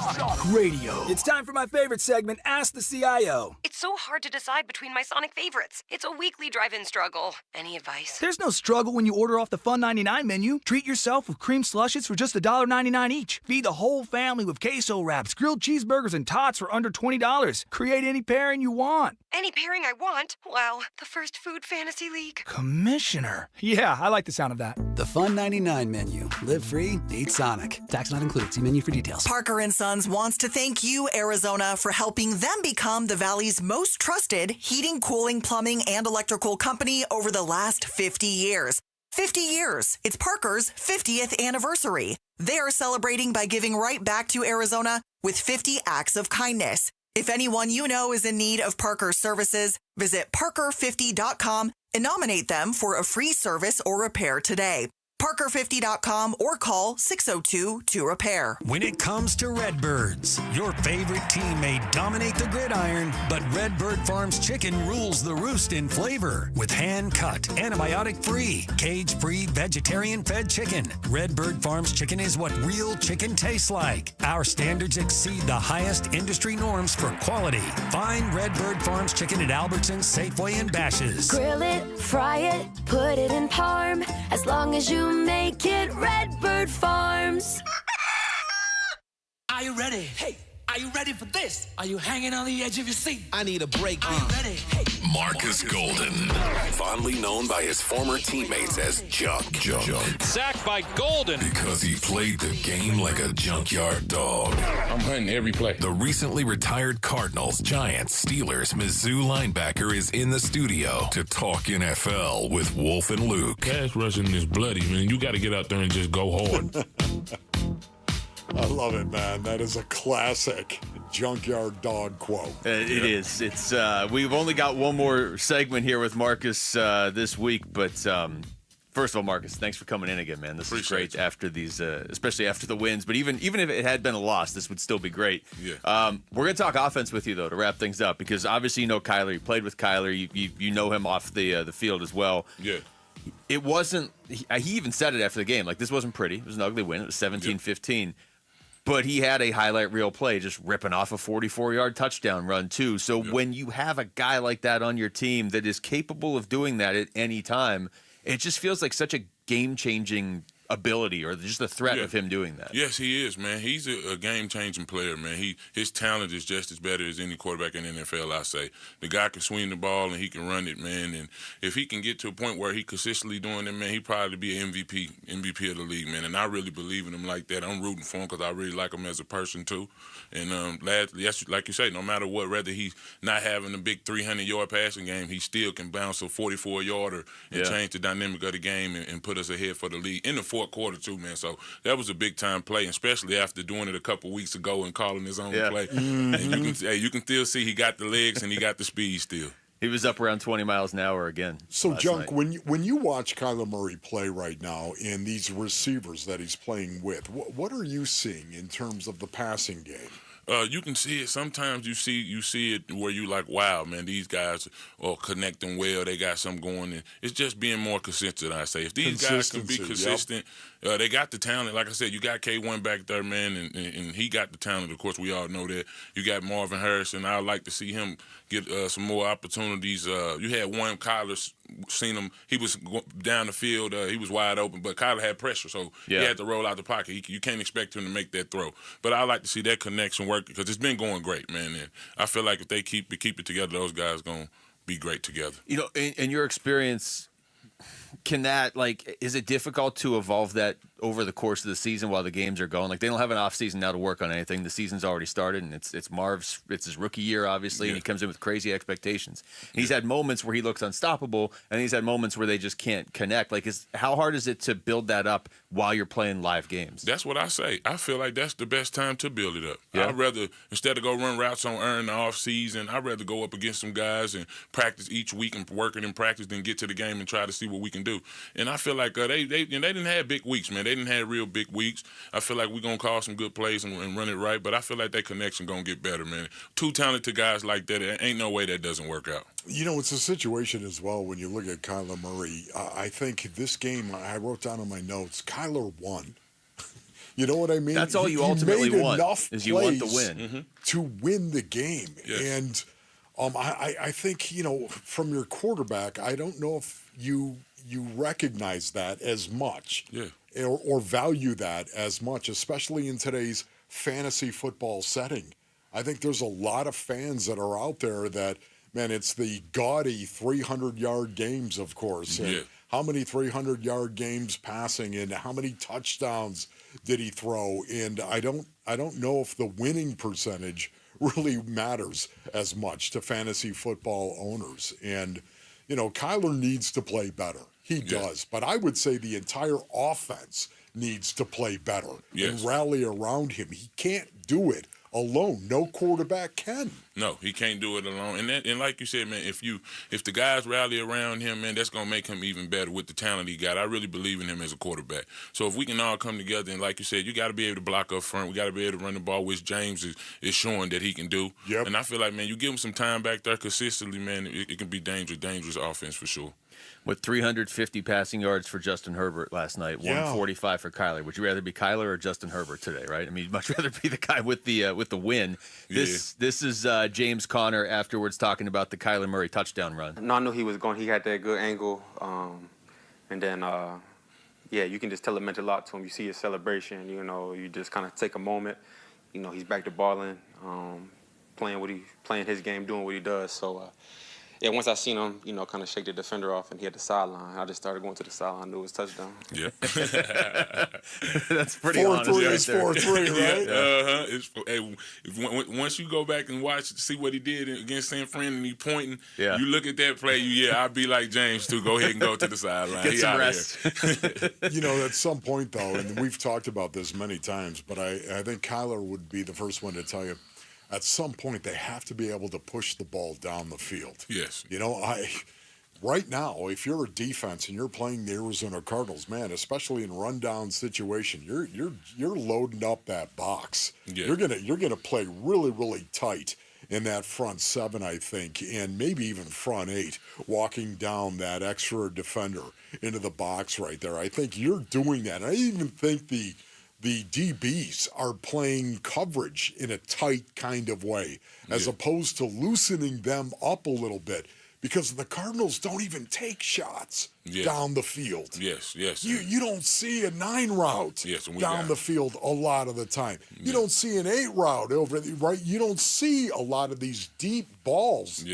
Radio. It's time for my favorite segment, Ask the CIO. It's so hard to decide between my Sonic favorites. It's a weekly drive-in struggle. Any advice? There's no struggle when you order off the Fun 99 menu. Treat yourself with cream slushes for just $1.99 each. Feed the whole family with queso wraps, grilled cheeseburgers, and tots for under $20. Create any pairing you want. Any pairing I want? Wow, the first food fantasy league. Commissioner. Yeah, I like the sound of that. The Fun 99 menu. Live free, eat Sonic. Tax not included. See menu for details. Parker & Sons wants to thank you, Arizona, for helping them become the Valley's most trusted heating, cooling, plumbing, and electrical company over the last 50 years. 50 years. It's Parker's 50th anniversary. They are celebrating by giving right back to Arizona with 50 acts of kindness. If anyone you know is in need of Parker services, visit parker50.com and nominate them for a free service or repair today. Parker50.com or call 602-2REPAIR. When it comes to Redbirds, your favorite team may dominate the gridiron, but Redbird Farms chicken rules the roost in flavor. With hand-cut, antibiotic-free, cage-free, vegetarian-fed chicken, Redbird Farms chicken is what real chicken tastes like. Our standards exceed the highest industry norms for quality. Find Redbird Farms chicken at Albertsons, Safeway, and Bash's. Grill it, fry it, put it in parm, as long as you make it Redbird Farms. Are you ready? Hey, are you ready for this? Are you hanging on the edge of your seat? I need a break. Are you ready? Hey. Markus Golden, fondly known by his former teammates as Junk. Sacked by Golden. Because he played the game like a junkyard dog. I'm hunting every play. The recently retired Cardinals, Giants, Steelers, Mizzou linebacker is in the studio to talk NFL with Wolf and Luke. Pass rushing is bloody, man. You got to get out there and just go hard. I love it, man. That is a classic junkyard dog quote. It is. It's we've only got one more segment here with Marcus this week, but first of all, Marcus, thanks for coming in again, man. This is great after these, especially after the wins. But even if it had been a loss, this would still be great. Yeah. We're gonna talk offense with you though to wrap things up because obviously you know Kyler. You played with Kyler. You know him off the field as well. Yeah. It wasn't. He even said it after the game. Like this wasn't pretty. It was an ugly win. It was 17-15. But he had a highlight reel play just ripping off a 44-yard touchdown run, too. So when you have a guy like that on your team that is capable of doing that at any time, it just feels like such a game-changing ability or just the threat of him doing that. Yes, he is, man. He's a game-changing player, man. His talent is just as better as any quarterback in the NFL, I say. The guy can swing the ball and he can run it, man. And if he can get to a point where he consistently doing it, man, he'd probably be an MVP of the league, man. And I really believe in him like that. I'm rooting for him because I really like him as a person, too. And like you say, no matter what, whether he's not having a big 300-yard passing game, he still can bounce a 44-yarder and change the dynamic of the game and put us ahead for the league in the fourth quarter too, man. So that was a big time play, especially after doing it a couple weeks ago and calling his own play. And you can still see he got the legs and he got the speed still. He was up around 20 miles an hour again. So, Junk, when you watch Kyler Murray play right now and these receivers that he's playing with, what are you seeing in terms of the passing game? You can see it. Sometimes you see it where you like, wow, man, these guys are connecting well. They got something going. And it's just being more consistent, I say. If these guys can be consistent, they got the talent. Like I said, you got K1 back there, man, and he got the talent. Of course, we all know that. You got Marvin Harrison. I'd like to see him get some more opportunities. You had one, Kyler, seen him. He was down the field. He was wide open, but Kyler had pressure, so he had to roll out the pocket. You can't expect him to make that throw. But I like to see that connection work because it's been going great, man. And I feel like if they keep it together, those guys going to be great together. You know, in your experience, can that, is it difficult to evolve that over the course of the season while the games are going? Like, they don't have an off season now to work on anything. The season's already started, and it's his rookie year, obviously, and he comes in with crazy expectations. And he's had moments where he looks unstoppable, and he's had moments where they just can't connect. How hard is it to build that up while you're playing live games? That's what I say. I feel like that's the best time to build it up. Yeah. I'd rather, instead of go run routes on in the off season, I'd rather go up against some guys and practice each week and work it in practice than get to the game and try to see what we can do. And I feel like they didn't have big weeks, man. They didn't have real big weeks. I feel like we're going to call some good plays and run it right, but I feel like that connection going to get better, man. Two talented guys like that, ain't no way that doesn't work out. You know, it's a situation as well when you look at Kyler Murray. I think this game, I wrote down in my notes, Kyler won. You know what I mean? That's all you ultimately want, is you want the win. To win the game. Yes. And I think, you know, from your quarterback, I don't know if you recognize that as much or value that as much, especially in today's fantasy football setting. I think there's a lot of fans that are out there that, man, it's the gaudy 300-yard games, of course. And how many 300-yard games passing and how many touchdowns did he throw? And I don't know if the winning percentage really matters as much to fantasy football owners. And, you know, Kyler needs to play better. He does. But I would say the entire offense needs to play better and rally around him. He can't do it alone. No quarterback can. No, he can't do it alone. And like you said, man, if the guys rally around him, man, that's gonna make him even better with the talent he got. I really believe in him as a quarterback. So if we can all come together and, like you said, you got to be able to block up front. We got to be able to run the ball, which James is showing that he can do. And I feel like, man, you give him some time back there consistently, man, it can be dangerous offense for sure. With 350 passing yards for Justin Herbert last night, 145 for Kyler. Would you rather be Kyler or Justin Herbert today, right? I mean, you'd much rather be the guy with the win. This is James Conner afterwards talking about the Kyler Murray touchdown run. No, I knew he was going. He had that good angle. And then, you can just tell it meant a lot to him. You see his celebration, you know, you just kind of take a moment. You know, he's back to balling, playing his game, doing what he does. So, once I seen him, you know, kind of shake the defender off and he had the sideline, I just started going to the sideline. I knew it was touchdown. Yeah. That's pretty honest. 4-3 is 4-3, Yeah. right? Once you go back and see what he did against San Fran and he pointing, you look at that play, I'd be like James too. Go ahead and go to the sideline. Get some rest. You know, at some point, though, and we've talked about this many times, but I think Kyler would be the first one to tell you, at some point, they have to be able to push the ball down the field. Yes. You know, right now, if you're a defense and you're playing the Arizona Cardinals, man, especially in rundown situation, you're loading up that box. Yeah. You're gonna play really, really tight in that front seven, I think, and maybe even front eight, walking down that extra defender into the box right there. I think you're doing that. I even think the DBs are playing coverage in a tight kind of way, as opposed to loosening them up a little bit, because the Cardinals don't even take shots down the field. Yes. You don't see a 9 route down the field a lot of the time. You don't see an 8 route right. You don't see a lot of these deep balls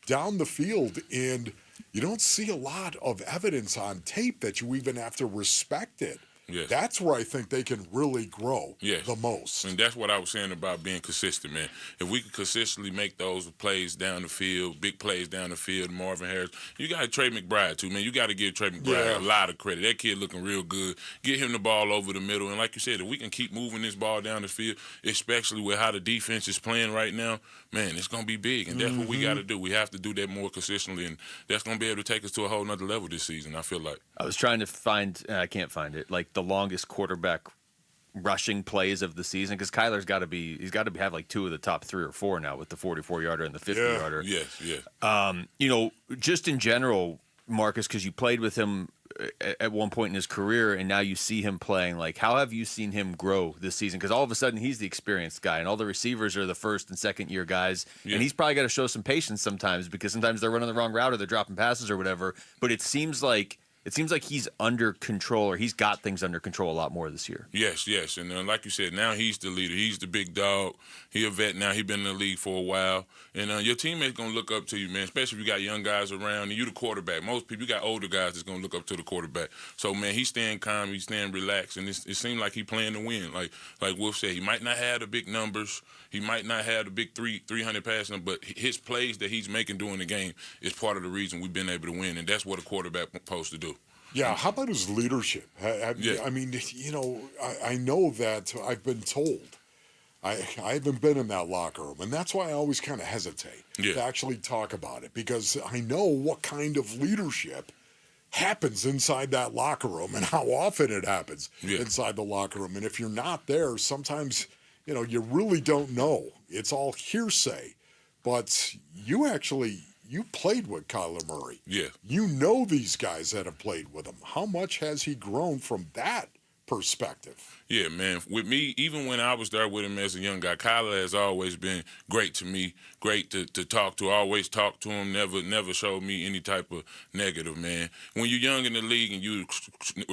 down the field, and you don't see a lot of evidence on tape that you even have to respect it. Yes. That's where I think they can really grow the most. And that's what I was saying about being consistent, man. If we can consistently make those plays down the field, big plays down the field, Marvin Harris, you got Trey McBride, too, man. You got to give Trey McBride a lot of credit. That kid looking real good. Get him the ball over the middle. And like you said, if we can keep moving this ball down the field, especially with how the defense is playing right now, man, it's going to be big. And that's what we got to do. We have to do that more consistently. And that's going to be able to take us to a whole nother level this season, I feel like. I was trying to find, I can't find it, like the longest quarterback rushing plays of the season, because Kyler's got to have like 2 of the top 3 or 4 now with the 44-yarder and the 50-yarder. Yes. You know, just in general, Marcus, because you played with him at one point in his career, and now you see him playing. Like, how have you seen him grow this season? Because all of a sudden he's the experienced guy, and all the receivers are the first and second year guys, and he's probably got to show some patience sometimes, because sometimes they're running the wrong route or they're dropping passes or whatever. But it seems like he's under control, or he's got things under control a lot more this year. Yes. And like you said, now he's the leader. He's the big dog. He a vet now. He been in the league for a while. And your teammates going to look up to you, man, especially if you got young guys around and you the quarterback. Most people, you got older guys that's going to look up to the quarterback. So, man, he's staying calm. He's staying relaxed. And it seems like he playing to win. Like Wolf said, he might not have the big numbers. He might not have the big 300 passing, but his plays that he's making during the game is part of the reason we've been able to win. And that's what a quarterback supposed to do. Yeah, how about his leadership? I mean, you know, I know that I've been told. I haven't been in that locker room, and that's why I always kind of hesitate to actually talk about it, because I know what kind of leadership happens inside that locker room and how often it happens inside the locker room. And if you're not there, sometimes, you really don't know. It's all hearsay. But you played with Kyler Murray. Yeah. You know these guys that have played with him. How much has he grown from that perspective? Yeah, man. With me, even when I was there with him as a young guy, Kyler has always been great to me, great to talk to. Always talk to him, never showed me any type of negative, man. When you're young in the league and you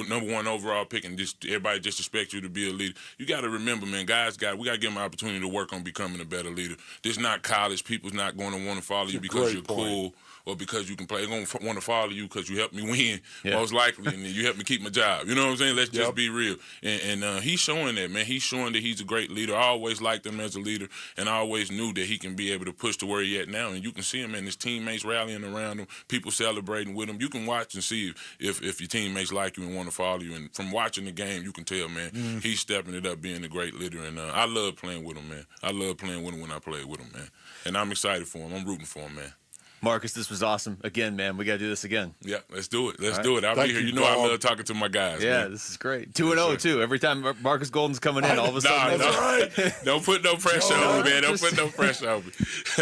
number one overall pick and just everybody just expects you to be a leader, you got to remember, man, we got to give them an opportunity to work on becoming a better leader. This is not college. People's not going to want to follow you because you're cool or because you can play. They're going to want to follow you because you helped me win, most likely, and you helped me keep my job. You know what I'm saying? Let's just be real. And he's showing that, man. He's showing that he's a great leader. I always liked him as a leader, and I always knew that he can be able to push to where he at now. And you can see him and his teammates rallying around him, people celebrating with him. You can watch and see if your teammates like you and want to follow you. And from watching the game, you can tell, man, he's stepping it up, being a great leader. And I love playing with him, man. I love playing with him when I play with him, man. And I'm excited for him. I'm rooting for him, man. Marcus, this was awesome. Again, man, we got to do this again. Yeah, let's do it. Let's do it. I'll be here. You know I love talking to my guys. Yeah, man. this is great. 2-0, too. Every time Markus Golden's coming in, all of a sudden. That's right. Don't put no pressure on me, man. Don't put no pressure on me.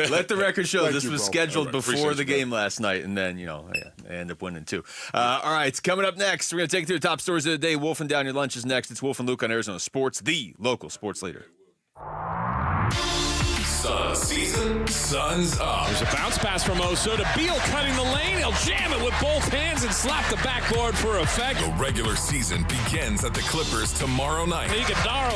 Let the record show this was scheduled before the game last night, and then, they end up winning, too. All right, coming up next, we're going to take you through the top stories of the day. Wolfing Down Your Lunch is next. It's Wolf and Luke on Arizona Sports, the local sports leader. Sun season, sun's up. There's a bounce pass from Oso to Beal cutting the lane. He'll jam it with both hands and slap the backboard for effect. The regular season begins at the Clippers tomorrow night. Iguodala